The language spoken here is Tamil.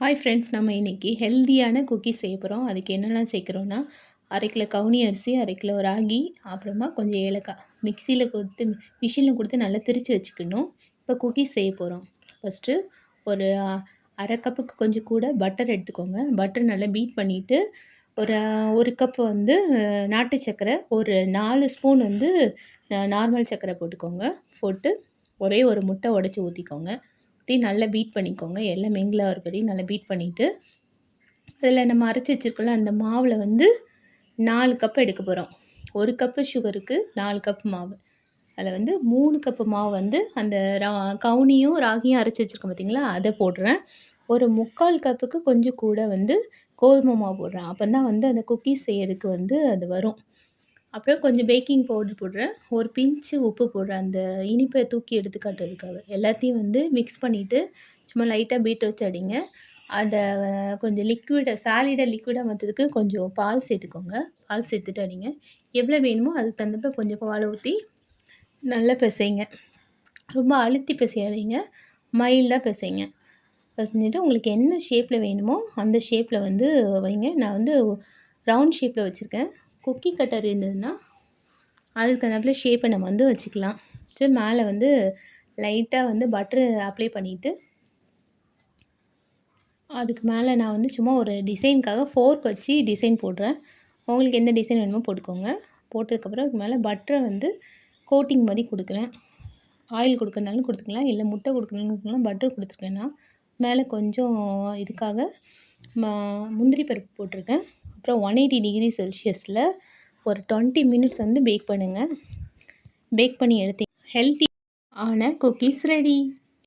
ஹாய் ஃப்ரெண்ட்ஸ், நம்ம இன்றைக்கி ஹெல்த்தியான குக்கீஸ் செய்ய போகிறோம். அதுக்கு என்னெல்லாம் சேர்க்குறோன்னா, 1/2 கிலோ கவுனி அரிசி, 1/2 கிலோ ராகி, அப்புறமா கொஞ்சம் ஏலக்காய். மிக்ஸியில் கொடுத்து மிஷினில் கொடுத்து நல்லா திரித்து வச்சுக்கணும். இப்போ குக்கீஸ் செய்ய போகிறோம். ஃபஸ்ட்டு ஒரு 1/2 கப்புக்கு கொஞ்சம் கூட பட்டர் எடுத்துக்கோங்க. பட்டர் நல்லா பீட் பண்ணிவிட்டு ஒரு 1 கப் வந்து நாட்டு சர்க்கரை, ஒரு 4 ஸ்பூன் வந்து நார்மல் சர்க்கரை போட்டுக்கோங்க. போட்டு ஒரே ஒரு முட்டை உடச்சி ஊற்றிக்கோங்க. நல்லா பீட் பண்ணிக்கோங்க. எல்லாம் மிங்கிள் ஆகிறபடி நல்லா பீட் பண்ணிவிட்டு, அதில் நம்ம அரைச்சி வச்சுருக்கோம்ல அந்த மாவில் வந்து 4 கப் எடுக்க போகிறோம். 1 கப்பு சுகருக்கு 4 கப் மாவு. அதில் வந்து 3 கப்பு மாவு வந்து அந்த கவுனியும் ராகியும் அரைச்சி வச்சுருக்கோம் பார்த்தீங்களா, அதை போடுறேன். ஒரு 3/4 கப்புக்கு கொஞ்சம் கூட வந்து கோதுமை மாவு போடுறேன். அப்போ தான் வந்து அந்த குக்கீஸ் செய்யறதுக்கு வந்து அது வரும். அப்புறம் கொஞ்சம் பேக்கிங் பவுடர் போடுறேன். ஒரு பிஞ்ச்சு உப்பு போடுறேன். அந்த இனிப்பை தூக்கி எடுத்து காட்டுறதுக்காக. எல்லாத்தையும் வந்து மிக்ஸ் பண்ணிவிட்டு சும்மா லைட்டாக பீட் வச்சு அடிங்க. அதை கொஞ்சம் லிக்விடாக மாற்றதுக்கு கொஞ்சம் பால் சேர்த்துக்கோங்க. பால் சேர்த்துட்டு அடிங்க. எவ்வளோ வேணுமோ அதுக்கு தகுந்தப்ப கொஞ்சம் பாலை ஊற்றி நல்லா பிசைங்க. ரொம்ப அழுத்தி பிசையாதீங்க, மைல்டாக பிசைங்க. பிசைஞ்சிட்டு உங்களுக்கு என்ன ஷேப்பில் வேணுமோ அந்த ஷேப்பில் வந்து வைங்க. நான் வந்து ரவுண்ட் ஷேப்பில் வச்சுருக்கேன். குக்கி கட்டர் இருந்ததுன்னா அதுக்கு தகுந்தாப்புல ஷேப்பை நம்ம வந்து வச்சுக்கலாம். சரி, மேலே வந்து லைட்டாக வந்து பட்டரு அப்ளை பண்ணிவிட்டு அதுக்கு மேலே நான் வந்து சும்மா ஒரு டிசைனுக்காக ஃபோர்க் வச்சு டிசைன் போடுறேன். உங்களுக்கு எந்த டிசைன் வேணுமோ போட்டுக்கோங்க. போட்டதுக்கப்புறம் அதுக்கு மேலே பட்டரை வந்து கோட்டிங் மாதிரி கொடுக்குறேன். ஆயில் கொடுக்கறனாலும் கொடுத்துக்கலாம், இல்லை முட்டை கொடுக்கணும்னு கொடுக்கலாம். பட்டர் கொடுத்துருக்கேன்னா மேலே கொஞ்சம் இதுக்காக முந்திரி பருப்பு போட்டிருக்கேன். அப்புறம் 180 டிகிரி செல்சியஸில் ஒரு 20 மினிட்ஸ் வந்து பேக் பண்ணுங்கள். பேக் பண்ணி எடுத்து ஹெல்த்தி ஆன குக்கீஸ் ரெடி.